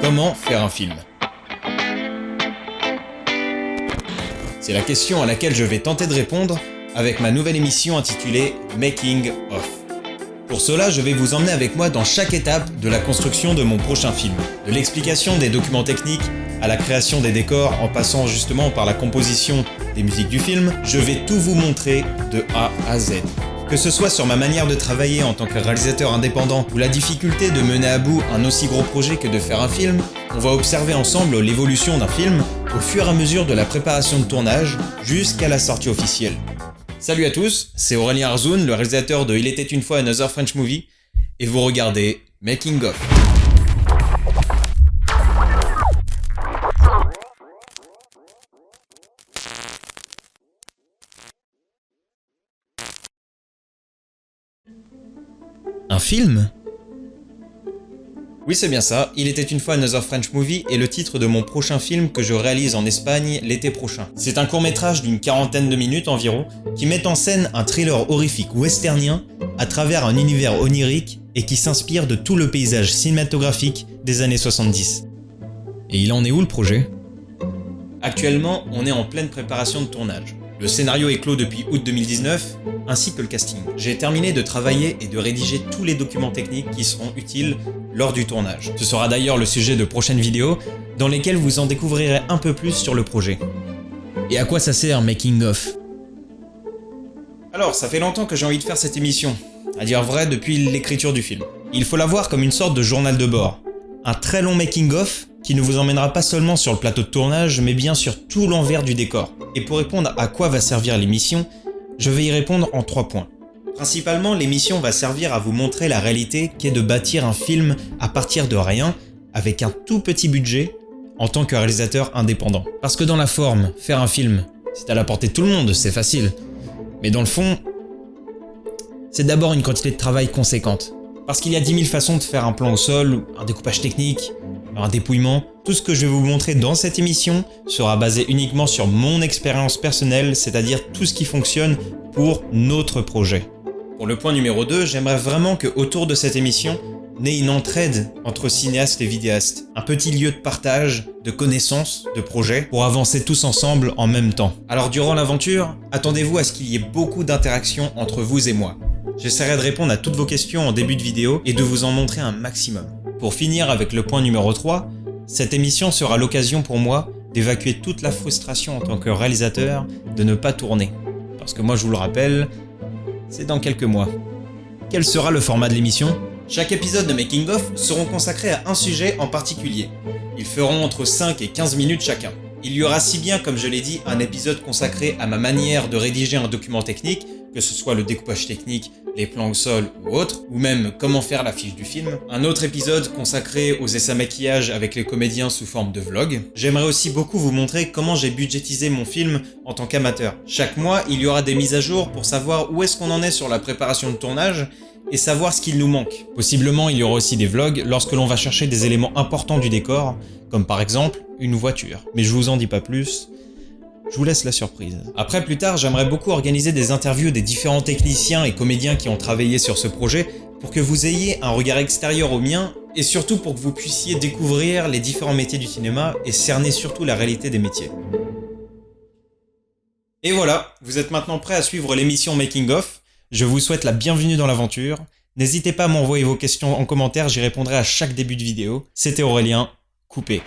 comment faire un film? C'est la question à laquelle je vais tenter de répondre avec ma nouvelle émission intitulée Making of. Pour cela, je vais vous emmener avec moi dans chaque étape de la construction de mon prochain film. De l'explication des documents techniques à la création des décors en passant justement par la composition des musiques du film, je vais tout vous montrer de A à Z. Que ce soit sur ma manière de travailler en tant que réalisateur indépendant ou la difficulté de mener à bout un aussi gros projet que de faire un film, on va observer ensemble l'évolution d'un film au fur et à mesure de la préparation de tournage jusqu'à la sortie officielle. Salut à tous, c'est Aurélien Arzoun, le réalisateur de Il était une fois Another French Movie, et vous regardez Making of. Un film ? Oui, c'est bien ça, Il était une fois Another French Movie est le titre de mon prochain film que je réalise en Espagne l'été prochain. C'est un court-métrage d'une 40aine de minutes environ qui met en scène un thriller horrifique westernien à travers un univers onirique et qui s'inspire de tout le paysage cinématographique des années 70. Et il en est où le projet ? Actuellement, on est en pleine préparation de tournage. Le scénario est clos depuis août 2019, ainsi que le casting. J'ai terminé de travailler et de rédiger tous les documents techniques qui seront utiles lors du tournage. Ce sera d'ailleurs le sujet de prochaines vidéos, dans lesquelles vous en découvrirez un peu plus sur le projet. Et à quoi ça sert Making of ? Alors, ça fait longtemps que j'ai envie de faire cette émission, à dire vrai depuis l'écriture du film. Il faut la voir comme une sorte de journal de bord. Un très long making of qui ne vous emmènera pas seulement sur le plateau de tournage, mais bien sur tout l'envers du décor. Et pour répondre à quoi va servir l'émission, je vais y répondre en 3 points. Principalement, l'émission va servir à vous montrer la réalité qu'est de bâtir un film à partir de rien, avec un tout petit budget, en tant que réalisateur indépendant. Parce que dans la forme, faire un film, c'est à la portée de tout le monde, c'est facile. Mais dans le fond, c'est d'abord une quantité de travail conséquente. Parce qu'il y a 10 000 façons de faire un plan au sol, un découpage technique, un dépouillement. Tout ce que je vais vous montrer dans cette émission sera basé uniquement sur mon expérience personnelle, c'est-à-dire tout ce qui fonctionne pour notre projet. Pour le point numéro 2, j'aimerais vraiment que autour de cette émission naît une entraide entre cinéastes et vidéastes. Un petit lieu de partage, de connaissances, de projets, pour avancer tous ensemble en même temps. Alors durant l'aventure, attendez-vous à ce qu'il y ait beaucoup d'interactions entre vous et moi. J'essaierai de répondre à toutes vos questions en début de vidéo et de vous en montrer un maximum. Pour finir avec le point numéro 3, cette émission sera l'occasion pour moi d'évacuer toute la frustration en tant que réalisateur de ne pas tourner. Parce que moi je vous le rappelle, c'est dans quelques mois. Quel sera le format de l'émission ? Chaque épisode de Making of seront consacrés à un sujet en particulier. Ils feront entre 5 et 15 minutes chacun. Il y aura si bien, comme je l'ai dit, un épisode consacré à ma manière de rédiger un document technique, que ce soit le découpage technique, les plans au sol ou autre, ou même comment faire l'affiche du film. Un autre épisode consacré aux essais maquillage avec les comédiens sous forme de vlog. J'aimerais aussi beaucoup vous montrer comment j'ai budgétisé mon film en tant qu'amateur. Chaque mois, il y aura des mises à jour pour savoir où est-ce qu'on en est sur la préparation de tournage et savoir ce qu'il nous manque. Possiblement, il y aura aussi des vlogs lorsque l'on va chercher des éléments importants du décor, comme par exemple une voiture. Mais je vous en dis pas plus. Je vous laisse la surprise. Après, plus tard, j'aimerais beaucoup organiser des interviews des différents techniciens et comédiens qui ont travaillé sur ce projet pour que vous ayez un regard extérieur au mien et surtout pour que vous puissiez découvrir les différents métiers du cinéma et cerner surtout la réalité des métiers. Et voilà, vous êtes maintenant prêts à suivre l'émission Making of. Je vous souhaite la bienvenue dans l'aventure. N'hésitez pas à m'envoyer vos questions en commentaire, j'y répondrai à chaque début de vidéo. C'était Aurélien, coupé.